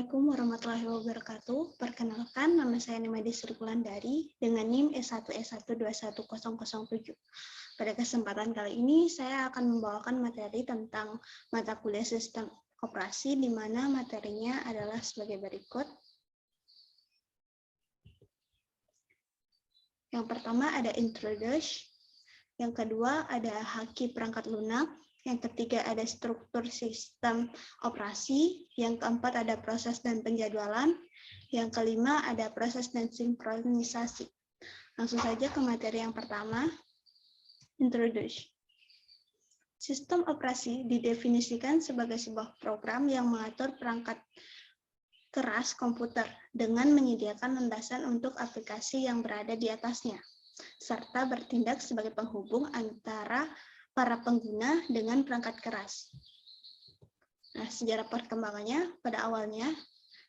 Assalamualaikum warahmatullahi wabarakatuh. Perkenalkan, nama saya Nimadi Sri Wulandari dengan NIM S1S1210007. Pada kesempatan kali ini, saya akan membawakan materi tentang mata kuliah sistem operasi, di mana materinya adalah sebagai berikut. Yang pertama ada introduction, yang kedua ada haki perangkat lunak, yang ketiga ada struktur sistem operasi, yang keempat ada proses dan penjadwalan, yang kelima ada proses dan sinkronisasi. Langsung saja ke materi yang pertama, introduction. Sistem operasi didefinisikan sebagai sebuah program yang mengatur perangkat keras komputer dengan menyediakan landasan untuk aplikasi yang berada di atasnya, serta bertindak sebagai penghubung antara para pengguna dengan perangkat keras. Nah, sejarah perkembangannya, pada awalnya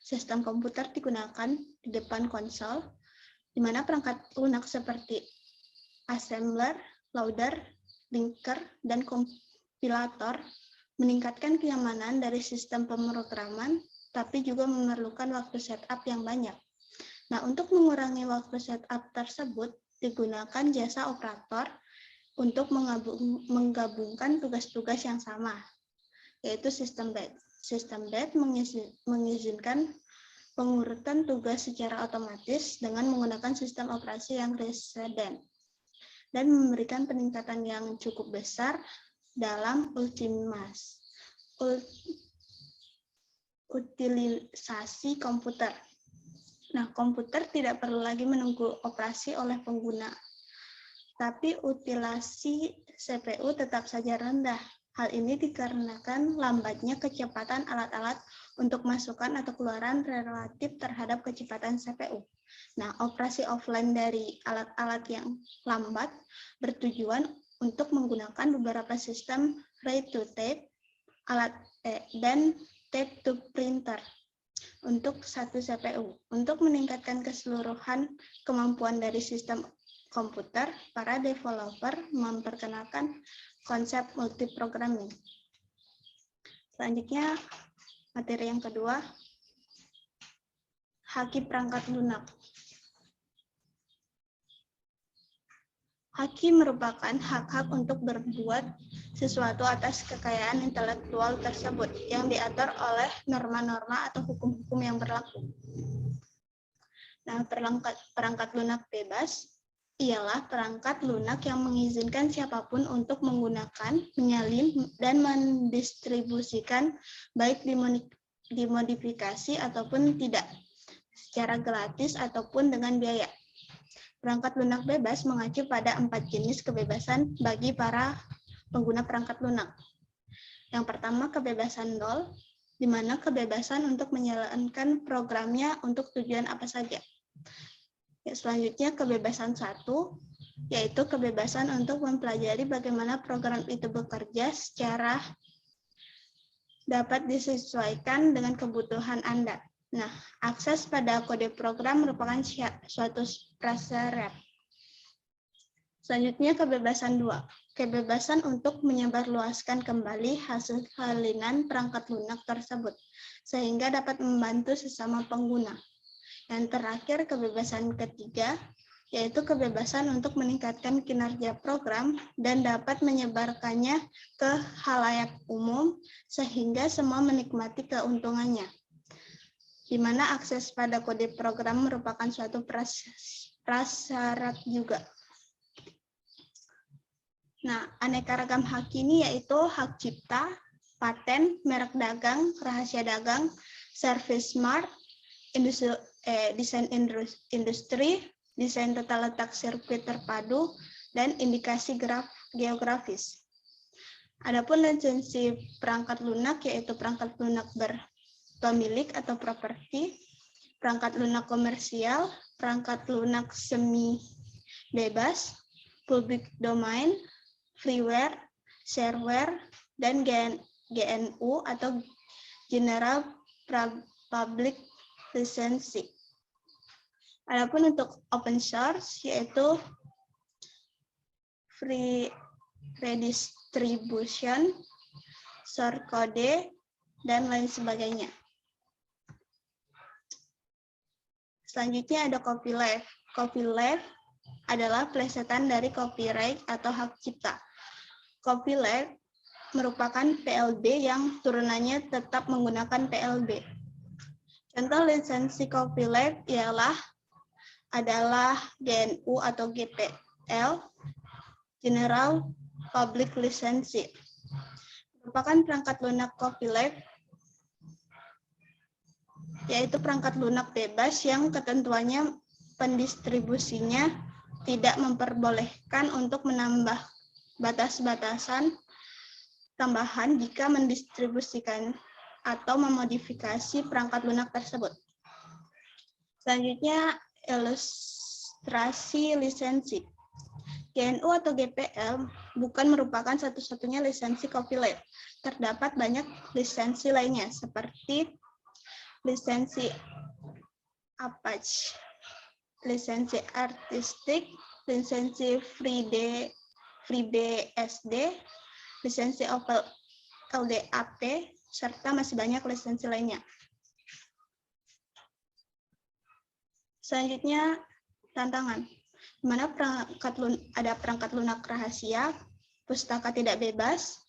sistem komputer digunakan di depan konsol, di mana perangkat lunak seperti assembler, loader, linker, dan kompilator meningkatkan kenyamanan dari sistem pemrograman, tapi juga memerlukan waktu setup yang banyak. Nah, untuk mengurangi waktu setup tersebut, digunakan jasa operator untuk menggabungkan tugas-tugas yang sama, yaitu sistem batch. Sistem batch mengizinkan pengurutan tugas secara otomatis dengan menggunakan sistem operasi yang resident dan memberikan peningkatan yang cukup besar dalam utilisasi komputer. Nah, komputer tidak perlu lagi menunggu operasi oleh pengguna, tapi utilasi CPU tetap saja rendah. Hal ini dikarenakan lambatnya kecepatan alat-alat untuk masukkan atau keluaran relatif terhadap kecepatan CPU. Nah, operasi offline dari alat-alat yang lambat bertujuan untuk menggunakan beberapa sistem write to tape, dan tape to printer untuk satu CPU. Untuk meningkatkan keseluruhan kemampuan dari sistem komputer, para developer memperkenalkan konsep multiprogramming. Selanjutnya, materi yang kedua, haki perangkat lunak. Haki merupakan hak-hak untuk berbuat sesuatu atas kekayaan intelektual tersebut yang diatur oleh norma-norma atau hukum-hukum yang berlaku. Nah, perangkat lunak bebas ialah perangkat lunak yang mengizinkan siapapun untuk menggunakan, menyalin, dan mendistribusikan baik dimodifikasi ataupun tidak, secara gratis ataupun dengan biaya. Perangkat lunak bebas mengacu pada 4 jenis kebebasan bagi para pengguna perangkat lunak. Yang pertama, kebebasan nol, di mana kebebasan untuk menjalankan programnya untuk tujuan apa saja. Selanjutnya, kebebasan 1, yaitu kebebasan untuk mempelajari bagaimana program itu bekerja secara dapat disesuaikan dengan kebutuhan Anda. Nah, akses pada kode program merupakan suatu prasyarat. Selanjutnya, kebebasan 2, kebebasan untuk menyebarluaskan kembali hasil salinan perangkat lunak tersebut, sehingga dapat membantu sesama pengguna. Yang terakhir, kebebasan ketiga, yaitu kebebasan untuk meningkatkan kinerja program dan dapat menyebarkannya ke khalayak umum sehingga semua menikmati keuntungannya, di mana akses pada kode program merupakan suatu prasyarat juga. Nah, aneka ragam hak ini yaitu hak cipta, paten, merek dagang, rahasia dagang, service mark, desain industri, desain tata letak sirkuit terpadu, dan indikasi geografis. Adapun lisensi perangkat lunak yaitu perangkat lunak berpemilik atau properti, perangkat lunak komersial, perangkat lunak semi bebas, public domain, freeware, shareware, dan GNU atau General Public License. Adapun untuk open source yaitu free redistribution, source code, dan lain sebagainya. Selanjutnya ada copyleft. Copyleft adalah plesetan dari copyright atau hak cipta. Copyleft merupakan PLB yang turunannya tetap menggunakan PLB. Contoh lisensi copyleft adalah GNU atau GPL, General Public License. Merupakan perangkat lunak copyleft, yaitu perangkat lunak bebas yang ketentuannya pendistribusinya tidak memperbolehkan untuk menambah batas-batasan tambahan jika mendistribusikan atau memodifikasi perangkat lunak tersebut. Selanjutnya, ilustrasi lisensi. GNU atau GPL bukan merupakan satu-satunya lisensi copyleft. Terdapat banyak lisensi lainnya, seperti lisensi Apache, lisensi artistik, lisensi FreeBSD, lisensi LDAP, serta masih banyak lisensi lainnya. Selanjutnya, tantangan. Di mana ada perangkat lunak rahasia, pustaka tidak bebas,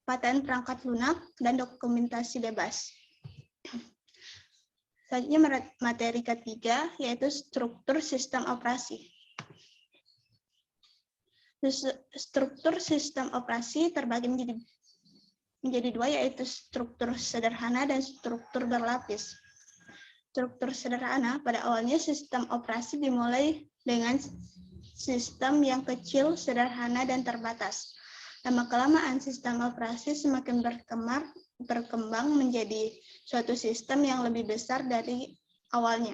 paten perangkat lunak, dan dokumentasi bebas. Selanjutnya materi ketiga, yaitu struktur sistem operasi. Struktur sistem operasi terbagi menjadi dua, yaitu struktur sederhana dan struktur berlapis. Struktur sederhana, pada awalnya sistem operasi dimulai dengan sistem yang kecil, sederhana, dan terbatas. Lama-kelamaan sistem operasi semakin berkembang menjadi suatu sistem yang lebih besar dari awalnya.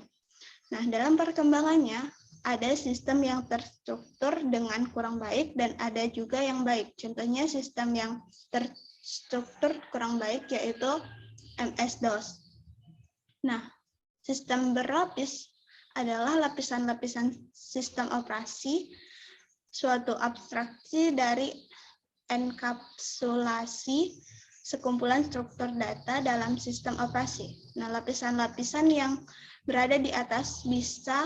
Nah, dalam perkembangannya, ada sistem yang terstruktur dengan kurang baik dan ada juga yang baik. Contohnya sistem yang terstruktur kurang baik yaitu MS-DOS. Nah, sistem berlapis adalah lapisan-lapisan sistem operasi, suatu abstraksi dari enkapsulasi sekumpulan struktur data dalam sistem operasi. Nah, lapisan-lapisan yang berada di atas bisa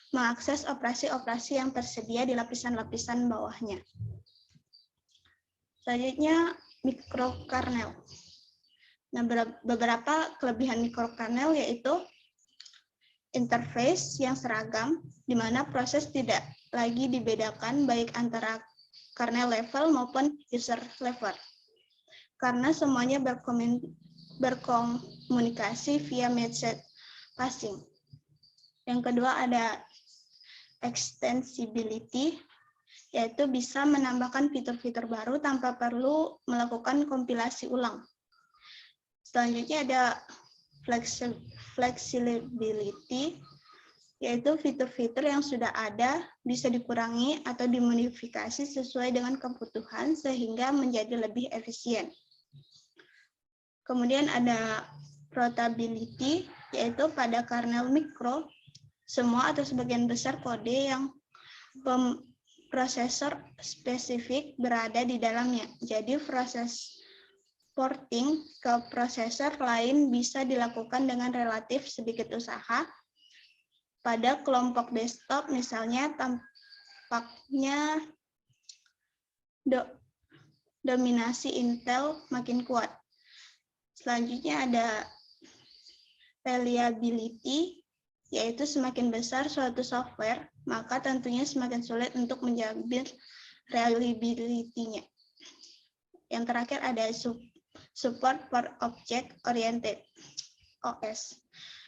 mengakses operasi-operasi yang tersedia di lapisan-lapisan bawahnya. Selanjutnya, mikrokernel. Nah, beberapa kelebihan mikrokernel yaitu interface yang seragam, di mana proses tidak lagi dibedakan baik antara kernel level maupun user level, karena semuanya berkomunikasi via message passing. Yang kedua ada extensibility, yaitu bisa menambahkan fitur-fitur baru tanpa perlu melakukan kompilasi ulang. Selanjutnya ada flexibility, yaitu fitur-fitur yang sudah ada bisa dikurangi atau dimodifikasi sesuai dengan kebutuhan sehingga menjadi lebih efisien. Kemudian ada portability, yaitu pada kernel mikro, semua atau sebagian besar kode yang prosesor spesifik berada di dalamnya. Jadi proses porting ke prosesor lain bisa dilakukan dengan relatif sedikit usaha. Pada kelompok desktop misalnya tampaknya dominasi Intel makin kuat. Selanjutnya ada reliability, yaitu semakin besar suatu software, maka tentunya semakin sulit untuk menjamin reliability-nya. Yang terakhir ada support for object oriented OS,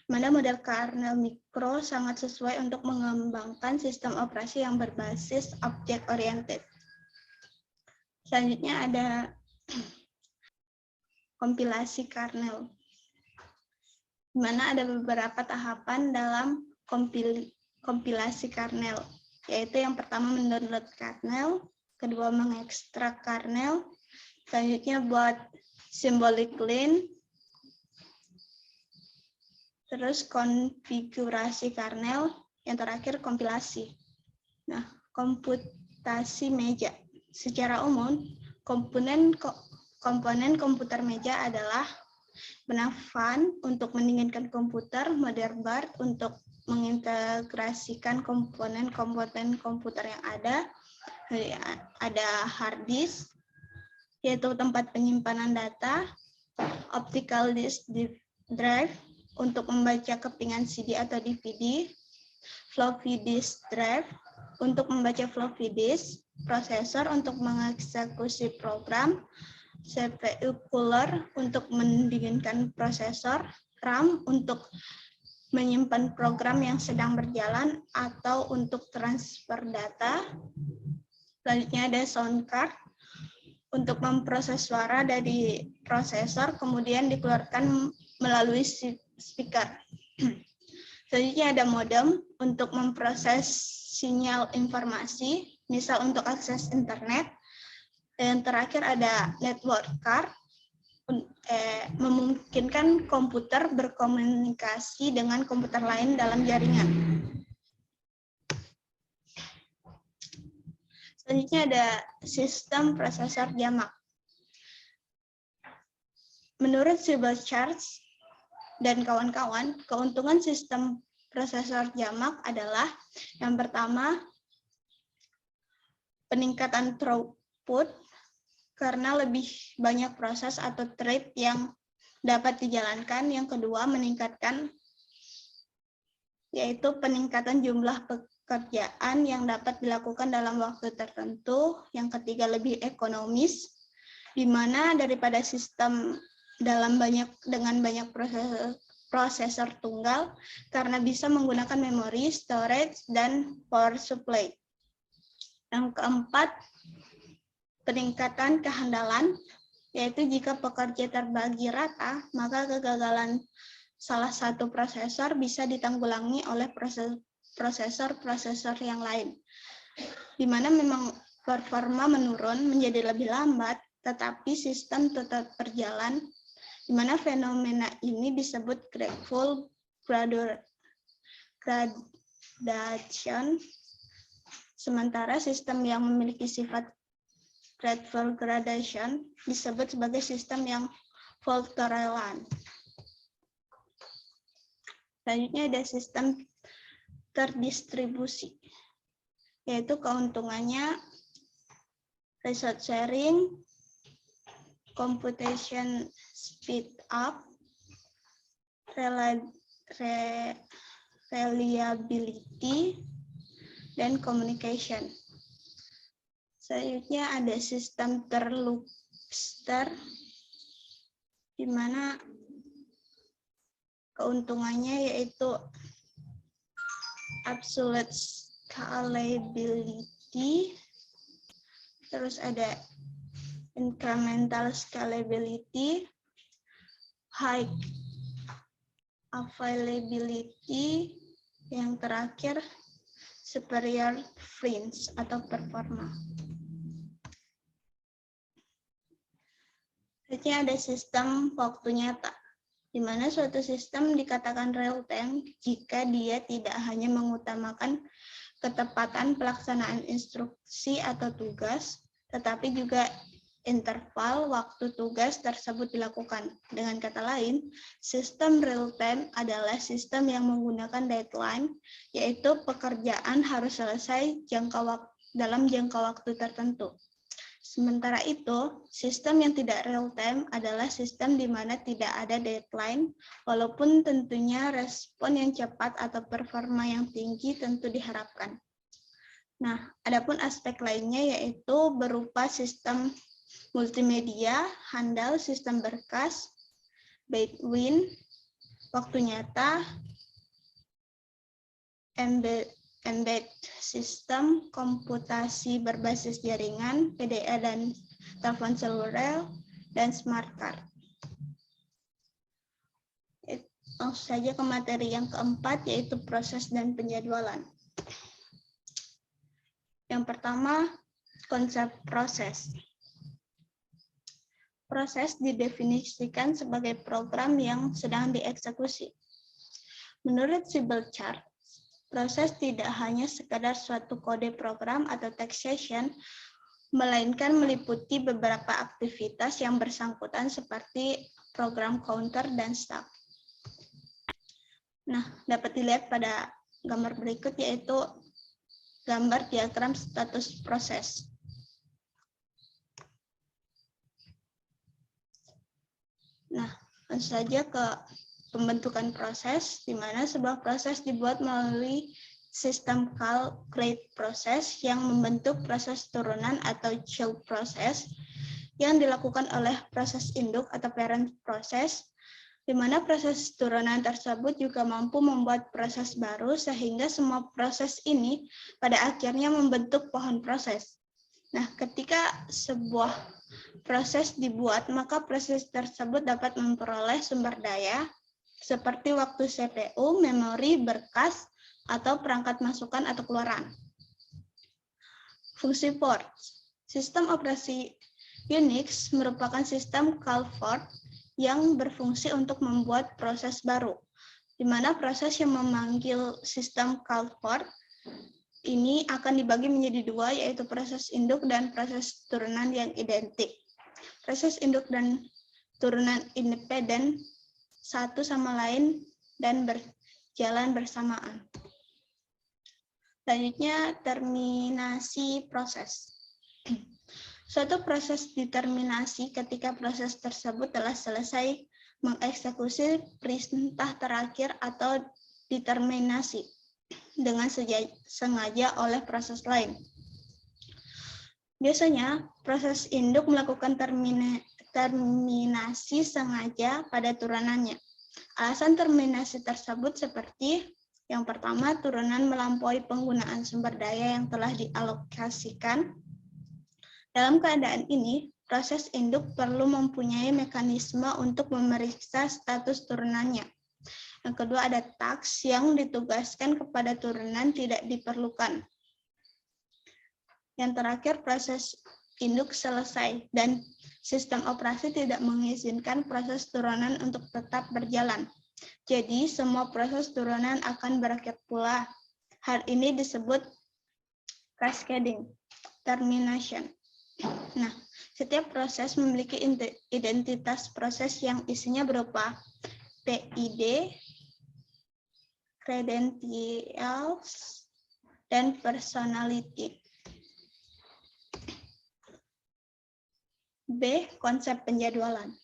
mana model kernel mikro sangat sesuai untuk mengembangkan sistem operasi yang berbasis object oriented. Selanjutnya ada kompilasi kernel, di mana ada beberapa tahapan dalam kompilasi kernel, yaitu yang pertama mendownload kernel, kedua mengekstrak kernel, selanjutnya buat symbolic clean, terus konfigurasi kernel, yang terakhir kompilasi. Nah, komputasi meja. Secara umum, komponen komputer meja adalah benang fan untuk mendinginkan komputer, motherboard untuk mengintegrasikan komponen-komponen komputer yang ada. Ada hard disk, yaitu tempat penyimpanan data, optical disk drive untuk membaca kepingan CD atau DVD, floppy disk drive untuk membaca floppy disk, prosesor untuk mengeksekusi program, CPU cooler untuk mendinginkan prosesor, RAM untuk menyimpan program yang sedang berjalan atau untuk transfer data. Selanjutnya ada sound card untuk memproses suara dari prosesor, kemudian dikeluarkan melalui speaker. Selanjutnya ada modem untuk memproses sinyal informasi, misal untuk akses internet. Dan terakhir ada network card, memungkinkan komputer berkomunikasi dengan komputer lain dalam jaringan. Selanjutnya ada sistem prosesor jamak. Menurut Sybil Charles dan kawan-kawan, keuntungan sistem prosesor jamak adalah yang pertama, peningkatan throughput karena lebih banyak proses atau thread yang dapat dijalankan. Yang kedua, yaitu peningkatan jumlah pekerjaan yang dapat dilakukan dalam waktu tertentu. Yang ketiga, lebih ekonomis, di mana daripada sistem dengan banyak prosesor tunggal, karena bisa menggunakan memori, storage, dan power supply. Yang keempat, peningkatan kehandalan, yaitu jika pekerja terbagi rata, maka kegagalan salah satu prosesor bisa ditanggulangi oleh prosesor yang lain, di mana memang performa menurun menjadi lebih lambat, tetapi sistem tetap berjalan, di mana fenomena ini disebut grateful gradation, sementara sistem yang memiliki sifat grateful gradation disebut sebagai sistem yang fault tolerant. Selanjutnya ada sistem terdistribusi, yaitu keuntungannya resource sharing, computation speed up, reliability, dan communication. Selanjutnya ada sistem terlubster, di mana keuntungannya yaitu absolute scalability, terus ada incremental scalability, high availability, yang terakhir superior fringe atau performa. Selanjutnya ada sistem waktu nyata, di mana suatu sistem dikatakan real time jika dia tidak hanya mengutamakan ketepatan pelaksanaan instruksi atau tugas, tetapi juga interval waktu tugas tersebut dilakukan. Dengan kata lain, sistem real time adalah sistem yang menggunakan deadline, yaitu pekerjaan harus selesai dalam jangka waktu tertentu. Sementara itu, sistem yang tidak real time adalah sistem di mana tidak ada deadline, walaupun tentunya respon yang cepat atau performa yang tinggi tentu diharapkan. Nah, adapun aspek lainnya yaitu berupa sistem multimedia, handal, sistem berkas, bandwidth, waktu nyata, embed sistem, komputasi berbasis jaringan, PDA dan telepon seluler, dan smart card. Langsung saja ke materi yang keempat, yaitu proses dan penjadwalan. Yang pertama, konsep proses. Proses didefinisikan sebagai program yang sedang dieksekusi. Menurut Sybil Charles, proses tidak hanya sekadar suatu kode program atau text session, melainkan meliputi beberapa aktivitas yang bersangkutan seperti program counter dan stop. Nah, dapat dilihat pada gambar berikut, yaitu gambar diagram status proses. Nah, langsung saja ke pembentukan proses, di mana sebuah proses dibuat melalui sistem call create proses yang membentuk proses turunan atau child proses yang dilakukan oleh proses induk atau parent proses, di mana proses turunan tersebut juga mampu membuat proses baru sehingga semua proses ini pada akhirnya membentuk pohon proses. Nah, ketika sebuah proses dibuat, maka proses tersebut dapat memperoleh sumber daya seperti waktu CPU, memori, berkas, atau perangkat masukan atau keluaran. Fungsi port. Sistem operasi Unix merupakan sistem call port yang berfungsi untuk membuat proses baru, di mana proses yang memanggil sistem call port ini akan dibagi menjadi dua, yaitu proses induk dan proses turunan yang identik. Proses induk dan turunan independen satu sama lain dan berjalan bersamaan. Selanjutnya, terminasi proses. Suatu proses diterminasi ketika proses tersebut telah selesai mengeksekusi perintah terakhir atau diterminasi dengan sengaja oleh proses lain. Biasanya, proses induk melakukan terminasi sengaja pada turunannya. Alasan terminasi tersebut seperti yang pertama, turunan melampaui penggunaan sumber daya yang telah dialokasikan. Dalam keadaan ini, proses induk perlu mempunyai mekanisme untuk memeriksa status turunannya. Yang kedua, ada task yang ditugaskan kepada turunan tidak diperlukan. Yang terakhir, proses induk selesai dan sistem operasi tidak mengizinkan proses turunan untuk tetap berjalan. Jadi, semua proses turunan akan berakhir pula. Hal ini disebut cascading termination. Nah, setiap proses memiliki identitas proses yang isinya berupa PID, credentials, dan personality. B. Konsep penjadwalan.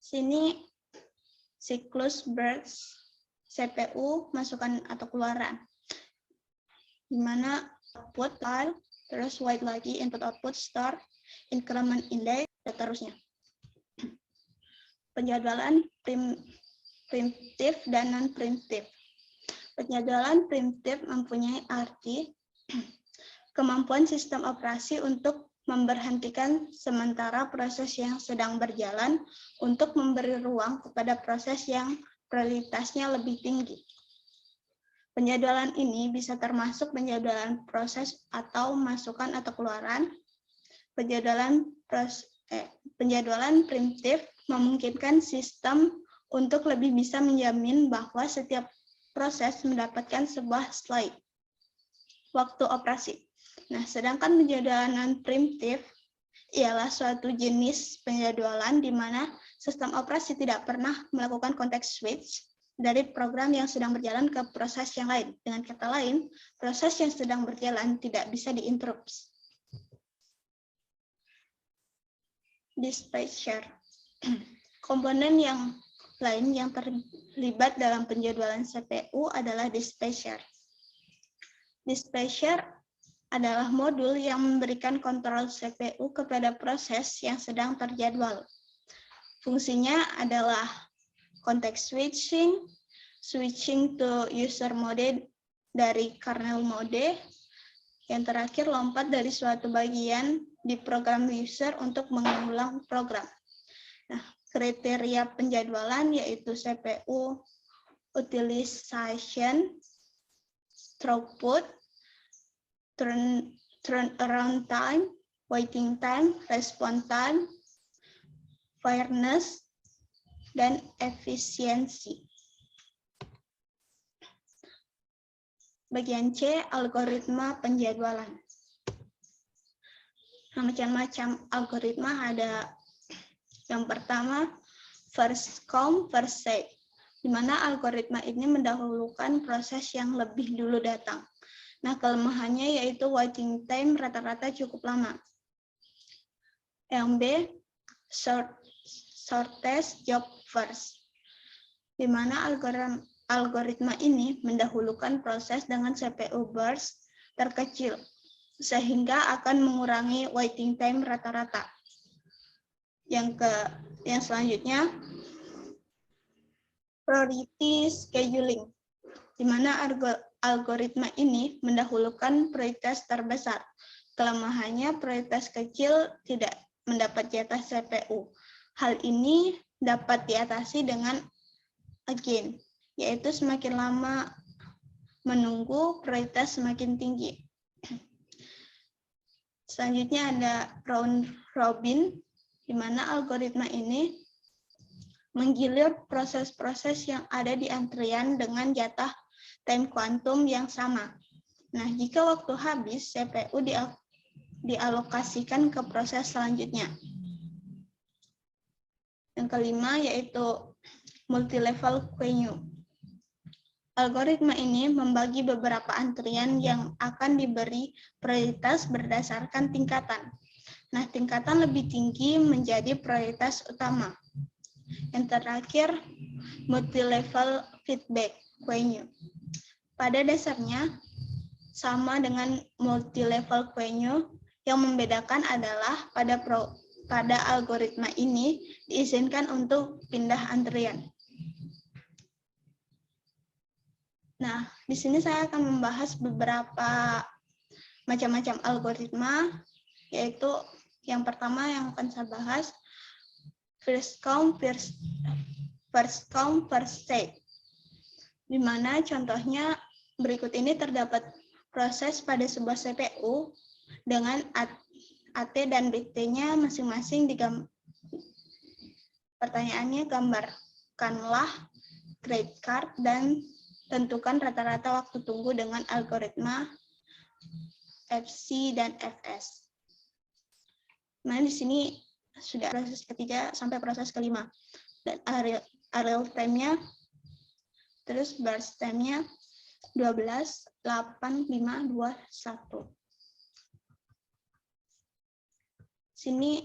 Sini siklus burst CPU masukkan atau keluaran, di mana output file, terus wait lagi, input output, start, increment index, dan seterusnya. Penjadwalan primitif dan non-primitif. Penjadwalan primitif mempunyai arti kemampuan sistem operasi untuk memberhentikan sementara proses yang sedang berjalan untuk memberi ruang kepada proses yang prioritasnya lebih tinggi. Penjadwalan ini bisa termasuk penjadwalan proses atau masukan atau keluaran. Penjadwalan primitif memungkinkan sistem untuk lebih bisa menjamin bahwa setiap proses mendapatkan sebuah slide waktu operasi. Nah, sedangkan penjadwalan non-primitif ialah suatu jenis penjadwalan di mana sistem operasi tidak pernah melakukan context switch dari program yang sedang berjalan ke proses yang lain. Dengan kata lain, proses yang sedang berjalan tidak bisa diinterupsi. Dispatcher. Komponen yang lain yang terlibat dalam penjadwalan CPU adalah dispatcher. Dispatcher adalah modul yang memberikan kontrol CPU kepada proses yang sedang terjadwal. Fungsinya adalah context switching, switching to user mode dari kernel mode, yang terakhir lompat dari suatu bagian di program user untuk mengulang program. Nah, kriteria penjadwalan yaitu CPU utilization, throughput, turnaround time, waiting time, response time, fairness, dan efisiensi. Bagian C, algoritma penjadwalan. Nah, macam-macam algoritma ada. Yang pertama, first come, first serve. di mana algoritma ini mendahulukan proses yang lebih dulu datang. Nah, kelemahannya yaitu waiting time rata-rata cukup lama. Yang B, shortest job first, di mana algoritma ini mendahulukan proses dengan CPU burst terkecil, sehingga akan mengurangi waiting time rata-rata. Yang selanjutnya, priority scheduling, di mana algoritma ini mendahulukan prioritas terbesar. Kelemahannya prioritas kecil tidak mendapat jatah CPU. Hal ini dapat diatasi dengan again, yaitu semakin lama menunggu prioritas semakin tinggi. Selanjutnya ada round robin, di mana algoritma ini menggilir proses-proses yang ada di antrian dengan jatah time kuantum yang sama. Nah, jika waktu habis, CPU dialokasikan ke proses selanjutnya. Yang kelima yaitu multi-level queue. Algoritma ini membagi beberapa antrian yang akan diberi prioritas berdasarkan tingkatan. Nah, tingkatan lebih tinggi menjadi prioritas utama. Yang terakhir, multi-level feedback queue. Pada dasarnya, sama dengan multi-level queue, yang membedakan adalah pada algoritma ini diizinkan untuk pindah antrian. Nah, di sini saya akan membahas beberapa macam-macam algoritma, yaitu yang pertama yang akan saya bahas, first come, first served. Di mana contohnya berikut ini terdapat proses pada sebuah CPU dengan AT dan BT-nya masing-masing pertanyaannya gambarkanlah grade card dan tentukan rata-rata waktu tunggu dengan algoritma FC dan FS. Nah, di sini sudah proses ketiga sampai proses kelima. Dan real time-nya, terus burst time-nya 12, 8, 5, 2, 1. Sini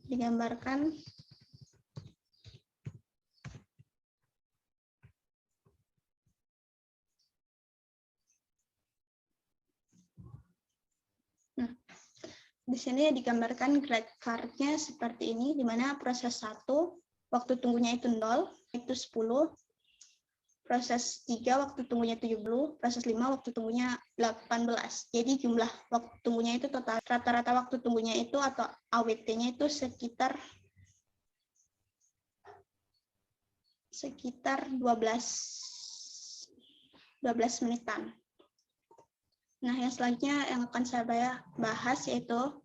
digambarkan di sini digambarkan grade card-nya seperti ini, di mana proses 1 waktu tunggunya itu 0, itu 10, proses 3 waktu tunggunya 70, proses 5 waktu tunggunya 18. Jadi jumlah waktu tunggunya itu total, rata-rata waktu tunggunya itu atau AWT-nya itu sekitar 12 menitan. Nah, yang selanjutnya yang akan saya bahas yaitu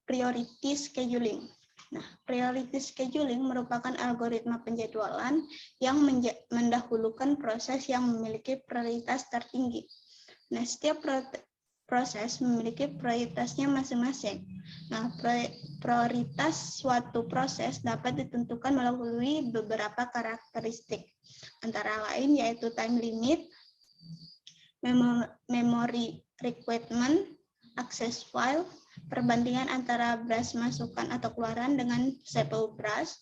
priority scheduling. Nah, priority scheduling merupakan algoritma penjadwalan yang mendahulukan proses yang memiliki prioritas tertinggi. Nah, setiap proses memiliki prioritasnya masing-masing. Nah, prioritas suatu proses dapat ditentukan melalui beberapa karakteristik, antara lain yaitu time limit, memory requirement, access file, perbandingan antara bus masukan atau keluaran dengan CPU bus,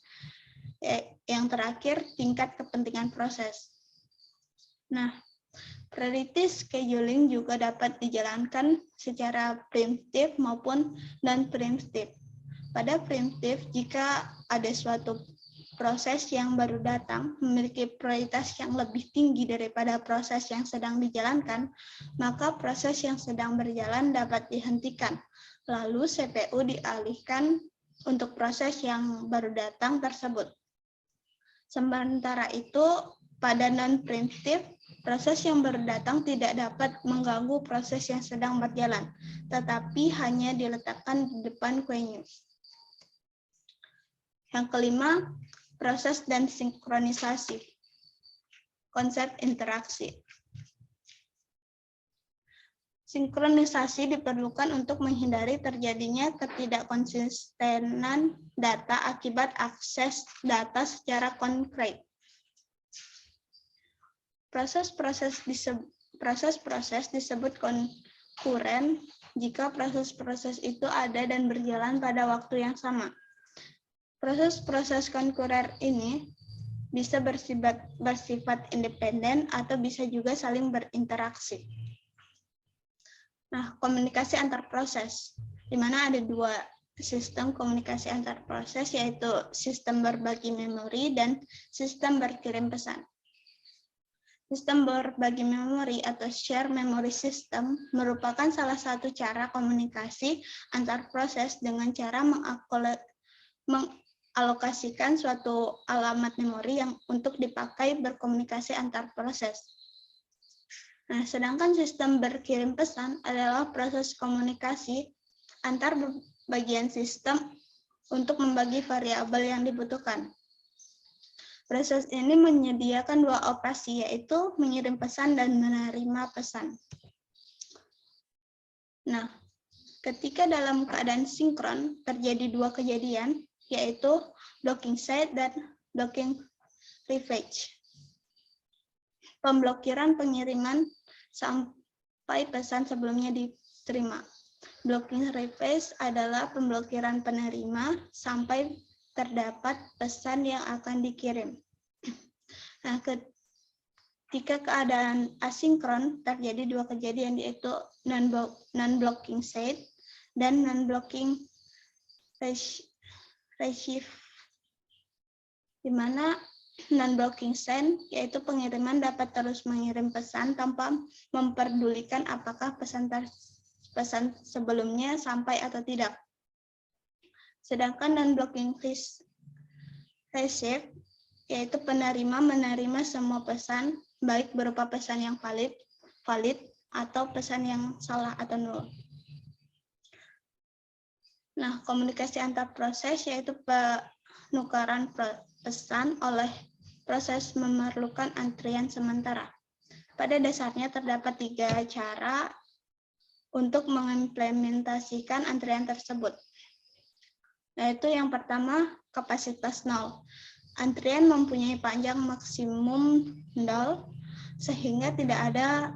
yang terakhir tingkat kepentingan proses. Nah, priority scheduling juga dapat dijalankan secara preemptif maupun non-preemptif. Pada preemptif, jika ada suatu proses yang baru datang memiliki prioritas yang lebih tinggi daripada proses yang sedang dijalankan, maka proses yang sedang berjalan dapat dihentikan. Lalu CPU dialihkan untuk proses yang baru datang tersebut. Sementara itu, pada non-preemptif, proses yang baru datang tidak dapat mengganggu proses yang sedang berjalan, tetapi hanya diletakkan di depan queue. Yang kelima, proses dan sinkronisasi. Konsep interaksi. Sinkronisasi diperlukan untuk menghindari terjadinya ketidakkonsistenan data akibat akses data secara konkret. Proses-proses disebut konkuren jika proses-proses itu ada dan berjalan pada waktu yang sama. Proses-proses konkuren ini bisa bersifat independen atau bisa juga saling berinteraksi. Nah, komunikasi antar proses, di mana ada dua sistem komunikasi antar proses, yaitu sistem berbagi memori dan sistem berkirim pesan. Sistem berbagi memori atau share memory system merupakan salah satu cara komunikasi antar proses dengan cara mengalokasikan suatu alamat memori yang untuk dipakai berkomunikasi antar proses. Nah, sedangkan sistem berkirim pesan adalah proses komunikasi antar bagian sistem untuk membagi variabel yang dibutuhkan. Proses ini menyediakan dua operasi, yaitu mengirim pesan dan menerima pesan. Nah, ketika dalam keadaan sinkron terjadi dua kejadian, yaitu blocking set dan blocking revenge. Pemblokiran pengiriman sampai pesan sebelumnya diterima. Blocking request adalah pemblokiran penerima sampai terdapat pesan yang akan dikirim. Nah, ketika keadaan asinkron terjadi dua kejadian, yaitu non-blocking set dan non-blocking receive, di mana non-blocking send, yaitu pengiriman dapat terus mengirim pesan tanpa memperdulikan apakah pesan sebelumnya sampai atau tidak. Sedangkan non-blocking receive, yaitu penerima menerima semua pesan, baik berupa pesan yang valid atau pesan yang salah atau nol. Nah, komunikasi antar proses yaitu penukaran pesan oleh proses memerlukan antrian sementara. Pada dasarnya terdapat 3 cara untuk mengimplementasikan antrian tersebut. Yaitu yang pertama, kapasitas nol. Antrian mempunyai panjang maksimum 0, sehingga tidak ada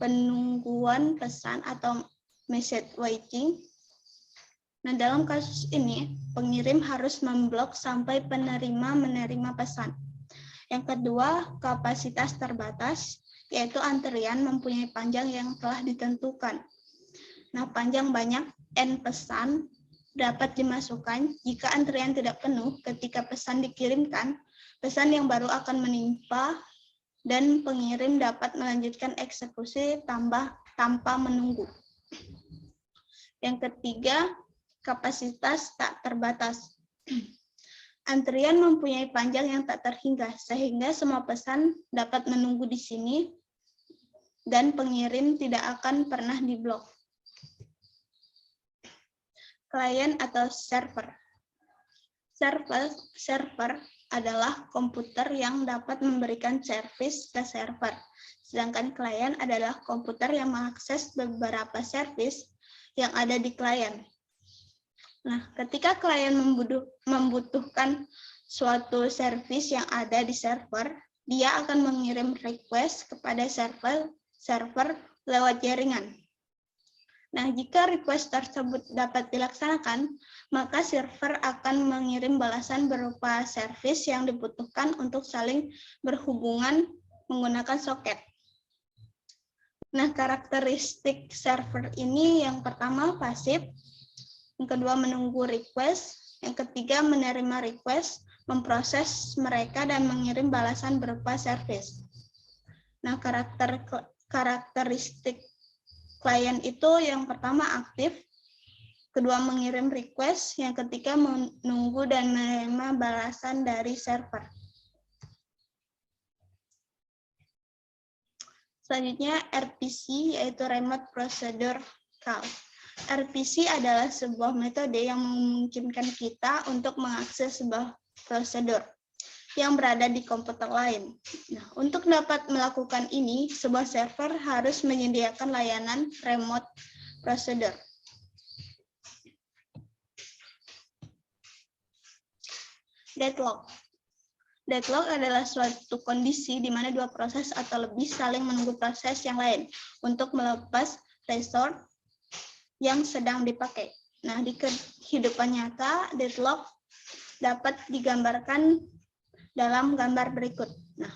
penungguan pesan atau message waiting. Nah, dalam kasus ini, pengirim harus memblok sampai penerima menerima pesan. Yang kedua, kapasitas terbatas, yaitu antrian mempunyai panjang yang telah ditentukan. Nah, panjang banyak N pesan dapat dimasukkan jika antrian tidak penuh ketika pesan dikirimkan, pesan yang baru akan menimpa dan pengirim dapat melanjutkan eksekusi tanpa menunggu. Yang ketiga, kapasitas tak terbatas. Antrian mempunyai panjang yang tak terhingga, sehingga semua pesan dapat menunggu di sini dan pengirim tidak akan pernah diblok. Klien atau server. Server adalah komputer yang dapat memberikan servis ke server, sedangkan klien adalah komputer yang mengakses beberapa servis yang ada di klien. Nah, ketika klien membutuhkan suatu servis yang ada di server, dia akan mengirim request kepada server lewat jaringan. Nah, jika request tersebut dapat dilaksanakan, maka server akan mengirim balasan berupa servis yang dibutuhkan untuk saling berhubungan menggunakan soket. Nah, karakteristik server ini yang pertama pasif, yang kedua menunggu request, yang ketiga menerima request, memproses mereka dan mengirim balasan berupa servis. Nah, karakteristik klien itu yang pertama aktif, kedua mengirim request, yang ketiga menunggu dan menerima balasan dari server. Selanjutnya RPC, yaitu Remote Procedure Call. RPC adalah sebuah metode yang memungkinkan kita untuk mengakses sebuah prosedur yang berada di komputer lain. Nah, untuk dapat melakukan ini, sebuah server harus menyediakan layanan remote procedure. Deadlock. Deadlock adalah suatu kondisi di mana dua proses atau lebih saling menunggu proses yang lain untuk melepas resource yang sedang dipakai. Nah, di kehidupan nyata, deadlock dapat digambarkan dalam gambar berikut. Nah,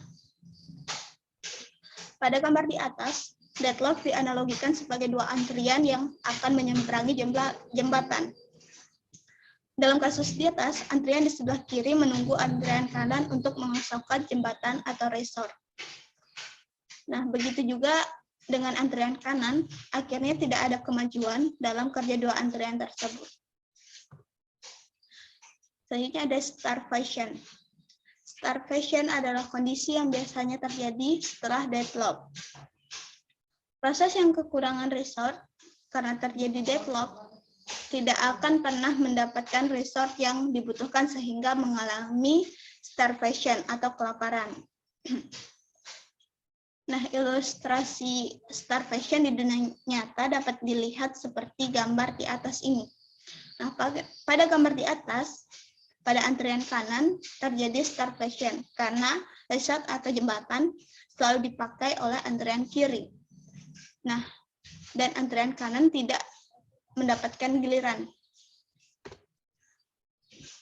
pada gambar di atas, deadlock dianalogikan sebagai dua antrian yang akan menyeberangi jembatan. Dalam kasus di atas, antrian di sebelah kiri menunggu antrian kanan untuk mengosongkan jembatan atau resort. Nah, begitu juga dengan antrian kanan, akhirnya tidak ada kemajuan dalam kerja dua antrian tersebut. Selanjutnya ada starvation. Starvation adalah kondisi yang biasanya terjadi setelah deadlock. Proses yang kekurangan resource karena terjadi deadlock tidak akan pernah mendapatkan resource yang dibutuhkan sehingga mengalami starvation atau kelaparan. Nah, ilustrasi starvation di dunia nyata dapat dilihat seperti gambar di atas ini. Nah, pada gambar di atas, pada antrian kanan terjadi starvation karena resort atau jembatan selalu dipakai oleh antrian kiri. Nah, dan antrian kanan tidak mendapatkan giliran.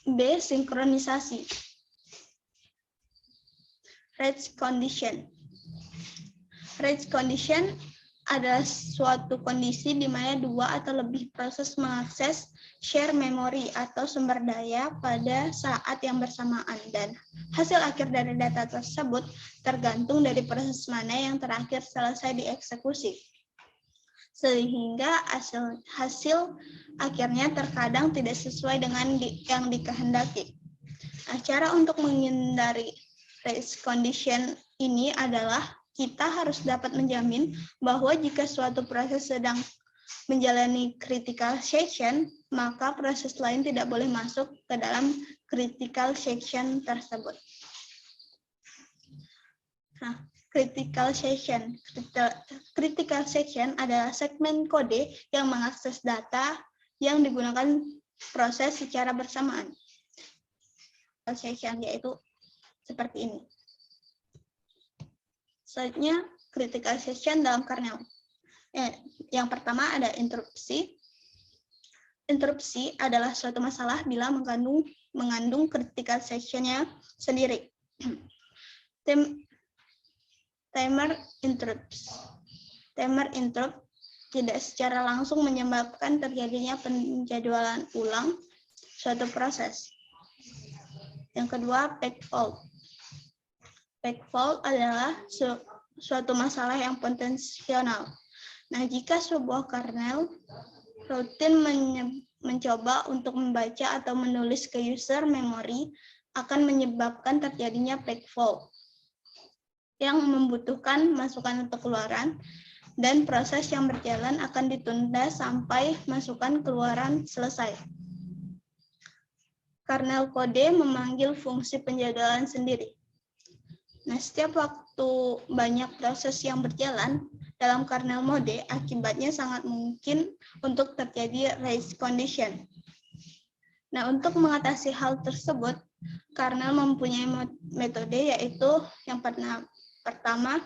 B. Sinkronisasi. Rage condition. Rage condition adalah suatu kondisi di mana dua atau lebih proses mengakses share memori atau sumber daya pada saat yang bersamaan, dan hasil akhir dari data tersebut tergantung dari proses mana yang terakhir selesai dieksekusi. Sehingga hasil akhirnya terkadang tidak sesuai dengan yang dikehendaki. Nah, cara untuk menghindari rage condition ini adalah kita harus dapat menjamin bahwa jika suatu proses sedang menjalani critical section, maka proses lain tidak boleh masuk ke dalam critical section tersebut. Nah, critical section. Critical section adalah segmen kode yang mengakses data yang digunakan proses secara bersamaan. Section yaitu seperti ini. Selanjutnya, critical section dalam kernel. Yang pertama ada interupsi. Interupsi adalah suatu masalah bila mengandung critical section-nya sendiri. Timer interrupts. Timer interrupt tidak secara langsung menyebabkan terjadinya penjadwalan ulang suatu proses. Yang kedua, page fault. Page fault adalah suatu masalah yang potensial. Nah, jika sebuah kernel rutin mencoba untuk membaca atau menulis ke user memori, akan menyebabkan terjadinya page fault yang membutuhkan masukan untuk keluaran, dan proses yang berjalan akan ditunda sampai masukan keluaran selesai. Kernel kode memanggil fungsi penjadwalan sendiri. Nah, setiap waktu banyak proses yang berjalan dalam kernel mode, akibatnya sangat mungkin untuk terjadi rage condition. Nah, untuk mengatasi hal tersebut, kernel mempunyai metode, yaitu yang pertama,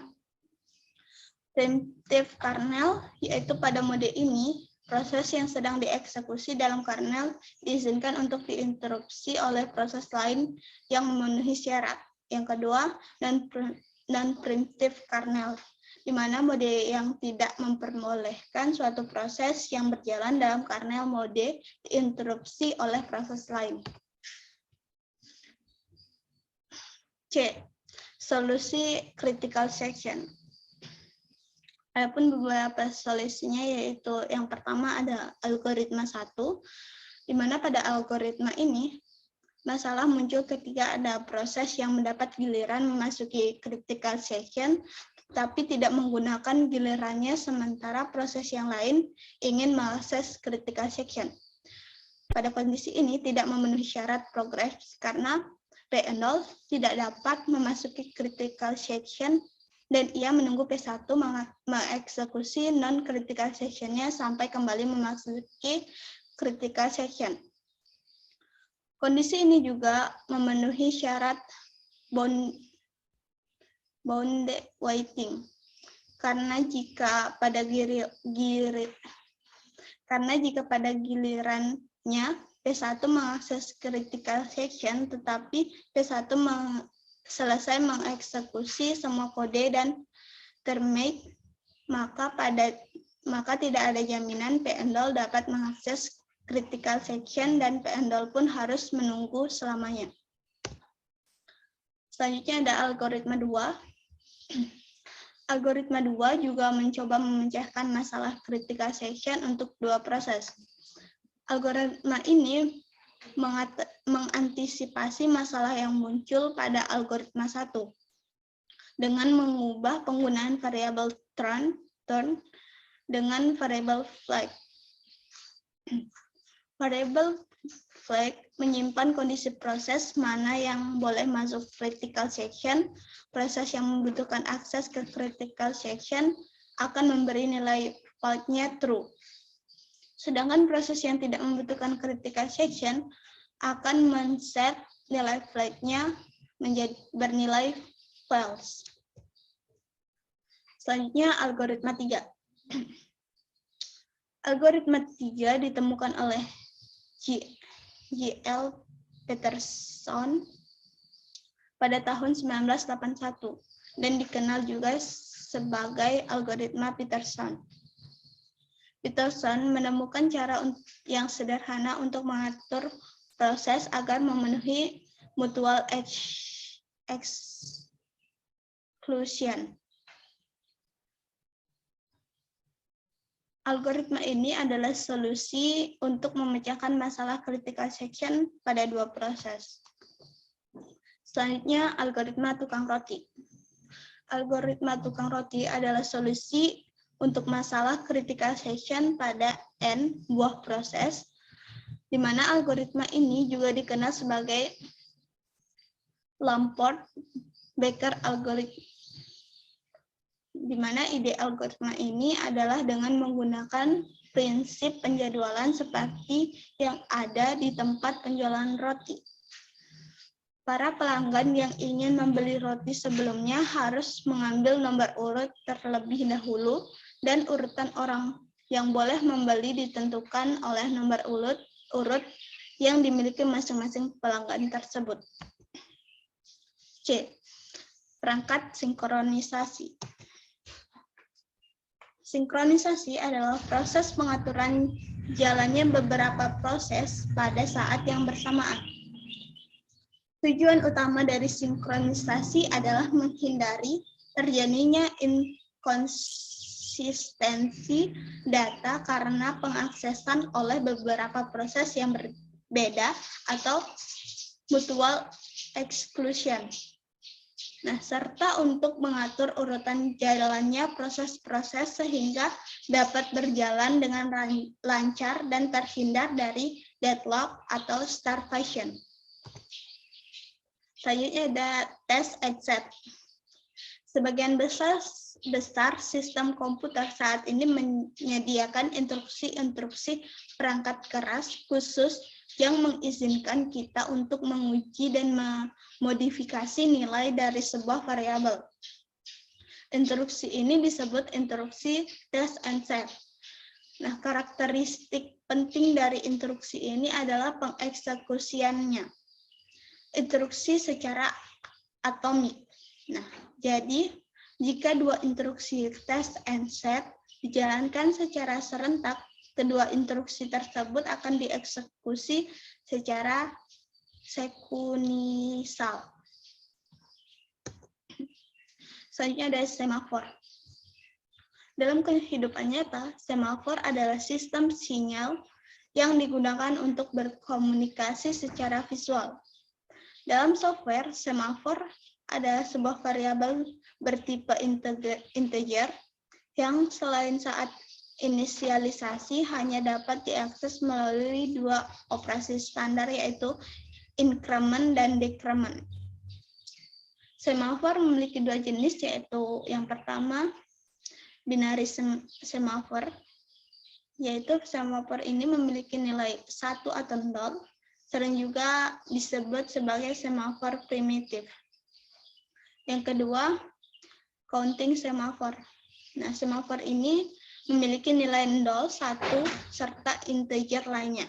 preemptive kernel, yaitu pada mode ini, proses yang sedang dieksekusi dalam kernel diizinkan untuk diinterupsi oleh proses lain yang memenuhi syarat. Yang kedua, non-preemptive kernel, di mana mode yang tidak memperbolehkan suatu proses yang berjalan dalam kernel mode diinterupsi oleh proses lain. C. Solusi critical section. Adapun beberapa solusinya, yaitu yang pertama ada algoritma 1, di mana pada algoritma ini masalah muncul ketika ada proses yang mendapat giliran memasuki critical section, tapi tidak menggunakan gilirannya, sementara proses yang lain ingin mengakses critical section. Pada kondisi ini tidak memenuhi syarat progress karena P0 tidak dapat memasuki critical section, dan ia menunggu P1 mengeksekusi non-critical section-nya sampai kembali memasuki critical section. Kondisi ini juga memenuhi syarat bounded waiting. Karena jika pada gilirannya P1 mengakses critical section, tetapi P1 selesai mengeksekusi semua kode dan termake, maka tidak ada jaminan pendol dapat mengakses critical section dan pendol pun harus menunggu selamanya. Selanjutnya ada algoritma 2. Algoritma 2 juga mencoba memecahkan masalah critical section untuk dua proses. Algoritma ini mengantisipasi masalah yang muncul pada algoritma 1 dengan mengubah penggunaan variabel turn dengan variabel flag. Variabel flag menyimpan kondisi proses mana yang boleh masuk critical section. Proses yang membutuhkan akses ke critical section akan memberi nilai flagnya true. Sedangkan proses yang tidak membutuhkan critical section akan men-set nilai flagnya menjadi bernilai false. Selanjutnya algoritma 3. Algoritma 3 ditemukan oleh J.L. Peterson pada tahun 1981 dan dikenal juga sebagai algoritma Peterson. Peterson menemukan cara yang sederhana untuk mengatur proses agar memenuhi mutual exclusion. Algoritma ini adalah solusi untuk memecahkan masalah critical section pada dua proses. Selanjutnya, algoritma tukang roti. Algoritma tukang roti adalah solusi untuk masalah critical section pada N buah proses, di mana algoritma ini juga dikenal sebagai Lamport-Becker algorithm, di mana ide algoritma ini adalah dengan menggunakan prinsip penjadwalan seperti yang ada di tempat penjualan roti. Para pelanggan yang ingin membeli roti sebelumnya harus mengambil nomor urut terlebih dahulu, dan urutan orang yang boleh membeli ditentukan oleh nomor urut yang dimiliki masing-masing pelanggan tersebut. C. Perangkat sinkronisasi. Sinkronisasi adalah proses pengaturan jalannya beberapa proses pada saat yang bersamaan. Tujuan utama dari sinkronisasi adalah menghindari terjadinya inkonsistensi data karena pengaksesan oleh beberapa proses yang berbeda atau mutual exclusion. Nah, serta untuk mengatur urutan jalannya proses-proses sehingga dapat berjalan dengan lancar dan terhindar dari deadlock atau starvation. Selanjutnya ada test and set. Sebagian besar sistem komputer saat ini menyediakan instruksi-instruksi perangkat keras khusus yang mengizinkan kita untuk menguji dan memodifikasi nilai dari sebuah variabel. Instruksi ini disebut instruksi test and set. Nah, karakteristik penting dari instruksi ini adalah pengeksekusiannya. Instruksi secara atomik. Nah, jadi jika dua instruksi test and set dijalankan secara serentak, kedua instruksi tersebut akan dieksekusi secara sekuensal. Selanjutnya ada semafor. Dalam kehidupan nyata, semafor adalah sistem sinyal yang digunakan untuk berkomunikasi secara visual. Dalam software, semafor adalah sebuah variabel bertipe integer yang selain saat inisialisasi hanya dapat diakses melalui dua operasi standar, yaitu increment dan decrement. Semafor memiliki dua jenis, yaitu yang pertama binary semafor, yaitu semafor ini memiliki nilai 1 atau 0, sering juga disebut sebagai semafor primitif. Yang kedua, counting semafor. Nah, semafor ini memiliki nilai 0, 1, serta integer lainnya.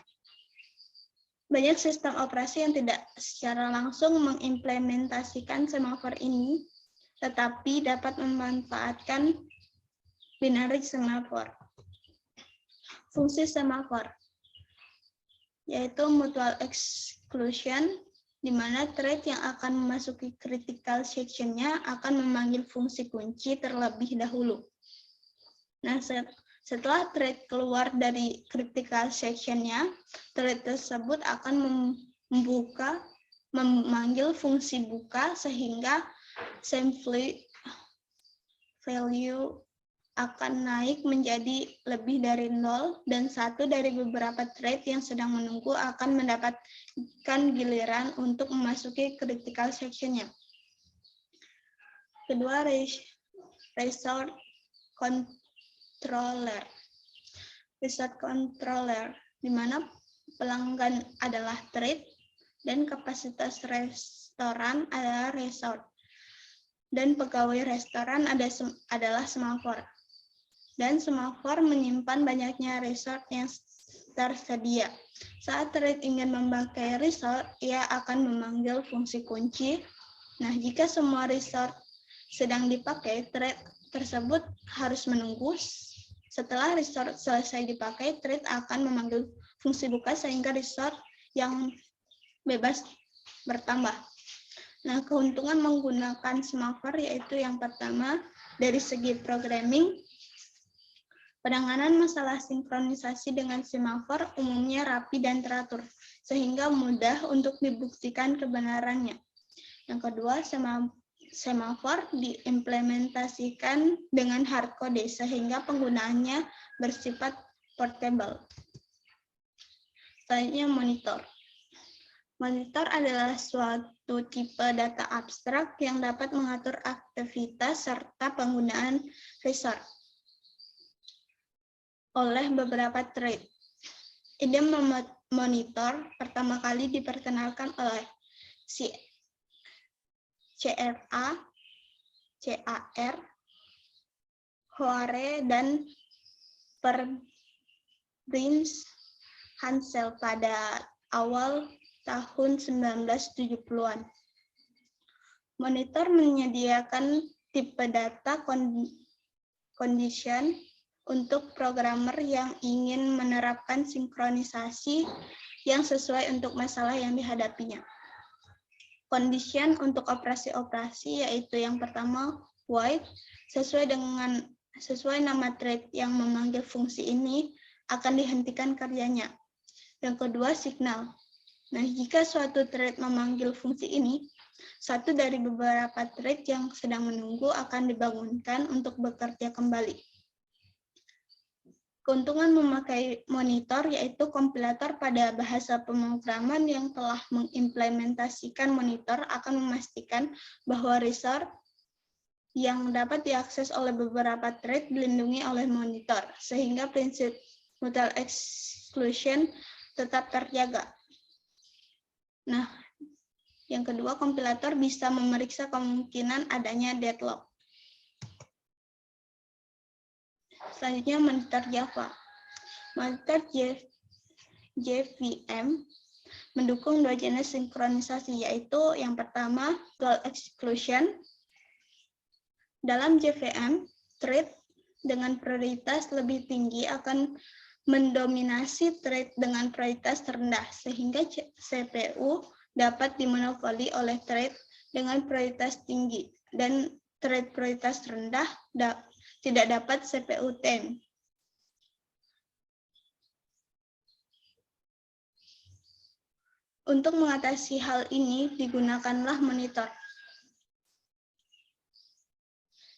Banyak sistem operasi yang tidak secara langsung mengimplementasikan semafor ini, tetapi dapat memanfaatkan binary semafor. Fungsi semafor yaitu mutual exclusion, di mana thread yang akan memasuki critical section-nya akan memanggil fungsi kunci terlebih dahulu. Nah, setelah thread keluar dari critical section-nya, thread tersebut akan memanggil fungsi buka sehingga same value akan naik menjadi lebih dari 0 dan satu dari beberapa thread yang sedang menunggu akan mendapatkan giliran untuk memasuki critical section-nya. Kedua, resource controller. Resource controller, di mana pelanggan adalah thread dan kapasitas restoran adalah resource. Dan pegawai restoran adalah semafor. Dan semafor menyimpan banyaknya resource yang tersedia. Saat thread ingin memakai resource, ia akan memanggil fungsi kunci. Nah, jika semua resource sedang dipakai, thread tersebut harus menunggu. Setelah resource selesai dipakai, thread akan memanggil fungsi buka sehingga resource yang bebas bertambah. Nah, keuntungan menggunakan semafor yaitu yang pertama, dari segi programming, penanganan masalah sinkronisasi dengan semafor umumnya rapi dan teratur, sehingga mudah untuk dibuktikan kebenarannya. Yang kedua, semafor diimplementasikan dengan hardcode, sehingga penggunaannya bersifat portable. Selanjutnya, monitor. Monitor adalah suatu tipe data abstrak yang dapat mengatur aktivitas serta penggunaan resource oleh beberapa thread. Ide monitor pertama kali diperkenalkan oleh CAR, Hoare, dan Prince Hansel pada awal tahun 1970-an. Monitor menyediakan tipe data condition untuk programmer yang ingin menerapkan sinkronisasi yang sesuai untuk masalah yang dihadapinya. Condition untuk operasi-operasi yaitu yang pertama, while, sesuai nama thread yang memanggil fungsi ini akan dihentikan kerjanya. Yang kedua, signal. Nah, jika suatu thread memanggil fungsi ini, satu dari beberapa thread yang sedang menunggu akan dibangunkan untuk bekerja kembali. Keuntungan memakai monitor yaitu kompilator pada bahasa pemrograman yang telah mengimplementasikan monitor akan memastikan bahwa resource yang dapat diakses oleh beberapa thread dilindungi oleh monitor, sehingga prinsip mutual exclusion tetap terjaga. Nah, yang kedua, kompilator bisa memeriksa kemungkinan adanya deadlock. Selanjutnya, monitor Java. Monitor JVM mendukung dua jenis sinkronisasi, yaitu yang pertama, mutual exclusion. Dalam JVM, thread dengan prioritas lebih tinggi akan mendominasi thread dengan prioritas terendah, sehingga CPU dapat dimonopoli oleh thread dengan prioritas tinggi, dan thread prioritas rendah tidak dapat CPU tame. Untuk mengatasi hal ini, digunakanlah monitor.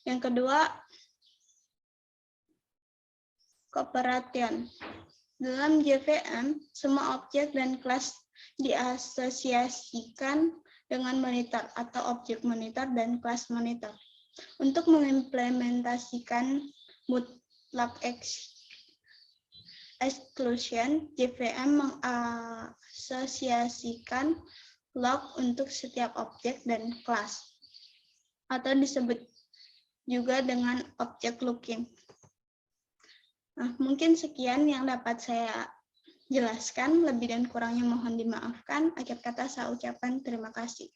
Yang kedua, cooperation. Dalam JVM, semua objek dan kelas diasosiasikan dengan monitor atau objek monitor dan kelas monitor. Untuk mengimplementasikan mutlak exclusion, JVM mengasosiasikan lock untuk setiap objek dan kelas. atau disebut juga dengan object looking. Nah, mungkin sekian yang dapat saya jelaskan, lebih dan kurangnya mohon dimaafkan. Akhir kata saya ucapkan terima kasih.